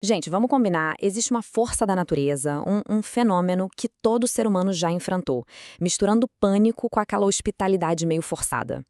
Gente, vamos combinar, existe uma força da natureza, um fenômeno que todo ser humano já enfrentou, misturando pânico com aquela hospitalidade meio forçada.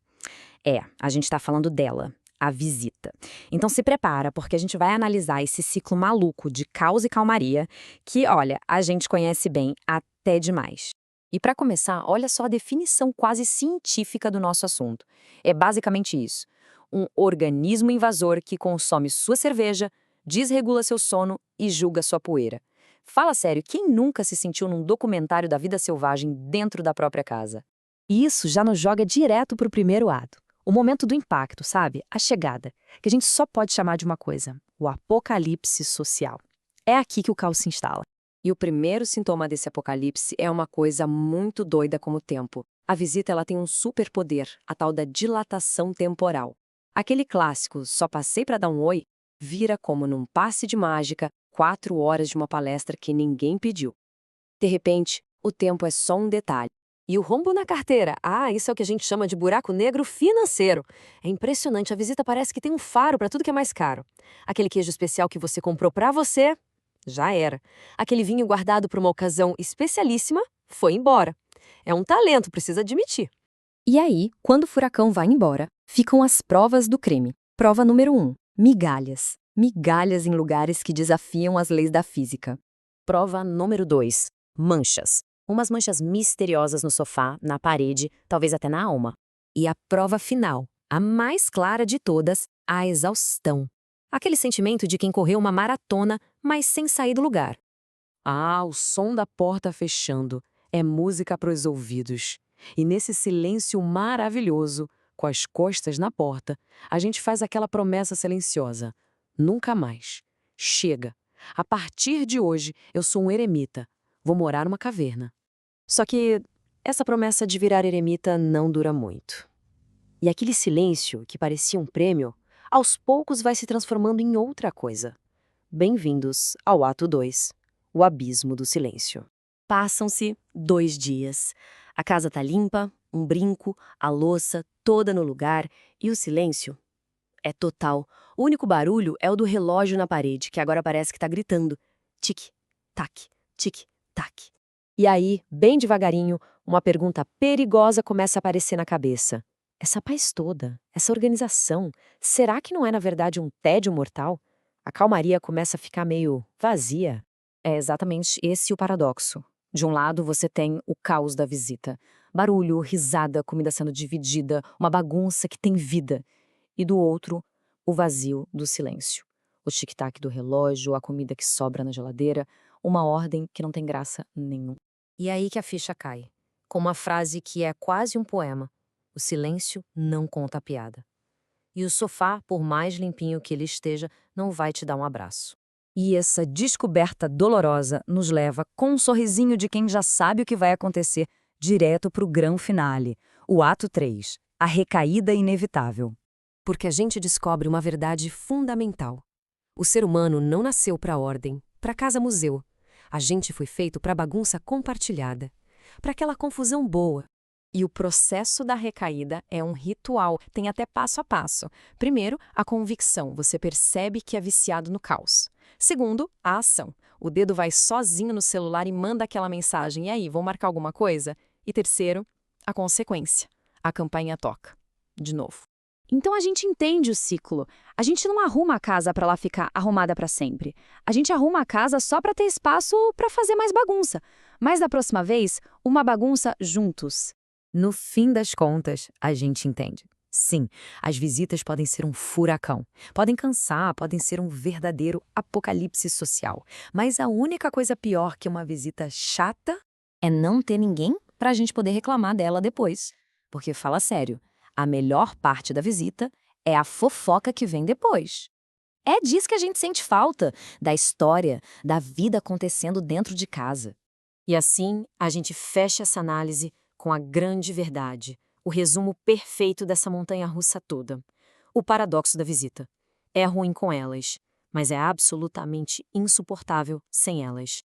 A gente tá falando dela, a visita. Então se prepara, porque a gente vai analisar esse ciclo maluco de caos e calmaria, que, olha, a gente conhece bem até demais. E para começar, olha só a definição quase científica do nosso assunto. É basicamente isso: um organismo invasor que consome sua cerveja, desregula seu sono e julga sua poeira. Fala sério, quem nunca se sentiu num documentário da vida selvagem dentro da própria casa? E isso já nos joga direto para o primeiro ato. O momento do impacto, sabe? A chegada, que a gente só pode chamar de uma coisa: o apocalipse social. É aqui que o caos se instala. E o primeiro sintoma desse apocalipse é uma coisa muito doida como o tempo. A visita ela tem um superpoder, a tal da dilatação temporal. Aquele clássico, só passei para dar um oi, vira como num passe de mágica, 4 horas de uma palestra que ninguém pediu. De repente, o tempo é só um detalhe. E o rombo na carteira? Ah, isso é o que a gente chama de buraco negro financeiro. É impressionante, a visita parece que tem um faro para tudo que é mais caro. Aquele queijo especial que você comprou para você, já era. Aquele vinho guardado para uma ocasião especialíssima, foi embora. É um talento, precisa admitir. E aí, quando o furacão vai embora, ficam as provas do crime. Prova número 1: migalhas. Migalhas em lugares que desafiam as leis da física. Prova número 2: manchas. Umas manchas misteriosas no sofá, na parede, talvez até na alma. E a prova final, a mais clara de todas, a exaustão. Aquele sentimento de quem correu uma maratona, mas sem sair do lugar. Ah, o som da porta fechando. É música para os ouvidos. E nesse silêncio maravilhoso, com as costas na porta, a gente faz aquela promessa silenciosa. Nunca mais. Chega. A partir de hoje, eu sou um eremita. Vou morar numa caverna. Só que essa promessa de virar eremita não dura muito. E aquele silêncio, que parecia um prêmio, aos poucos vai se transformando em outra coisa. Bem-vindos ao ato 2, o abismo do silêncio. Passam-se 2 dias. A casa tá limpa, um brinco, a louça toda no lugar e o silêncio é total. O único barulho é o do relógio na parede, que agora parece que tá gritando. Tic-tac, tic-tac. E aí, bem devagarinho, uma pergunta perigosa começa a aparecer na cabeça. Essa paz toda, essa organização, será que não é na verdade um tédio mortal? A calmaria começa a ficar meio vazia. É exatamente esse o paradoxo. De um lado, você tem o caos da visita. Barulho, risada, comida sendo dividida, uma bagunça que tem vida. E do outro, o vazio do silêncio. O tic-tac do relógio, a comida que sobra na geladeira, uma ordem que não tem graça nenhuma. E é aí que a ficha cai, com uma frase que é quase um poema. O silêncio não conta a piada. E o sofá, por mais limpinho que ele esteja, não vai te dar um abraço. E essa descoberta dolorosa nos leva, com um sorrisinho de quem já sabe o que vai acontecer, direto para o grão finale, o ato 3, a recaída inevitável. Porque a gente descobre uma verdade fundamental. O ser humano não nasceu para a ordem, para casa-museu. A gente foi feito para bagunça compartilhada, para aquela confusão boa. E o processo da recaída é um ritual, tem até passo a passo. Primeiro, a convicção, você percebe que é viciado no caos. Segundo, a ação. O dedo vai sozinho no celular e manda aquela mensagem: e aí, vou marcar alguma coisa? E terceiro, a consequência. A campainha toca. De novo. Então a gente entende o ciclo. A gente não arruma a casa para ela ficar arrumada para sempre. A gente arruma a casa só para ter espaço para fazer mais bagunça. Mas da próxima vez, uma bagunça juntos. No fim das contas, a gente entende. Sim, as visitas podem ser um furacão. Podem cansar, podem ser um verdadeiro apocalipse social. Mas a única coisa pior que uma visita chata é não ter ninguém para a gente poder reclamar dela depois. Porque, fala sério, a melhor parte da visita é a fofoca que vem depois. É disso que a gente sente falta, da história, da vida acontecendo dentro de casa. E assim, a gente fecha essa análise com a grande verdade, o resumo perfeito dessa montanha-russa toda. O paradoxo da visita. É ruim com elas, mas é absolutamente insuportável sem elas.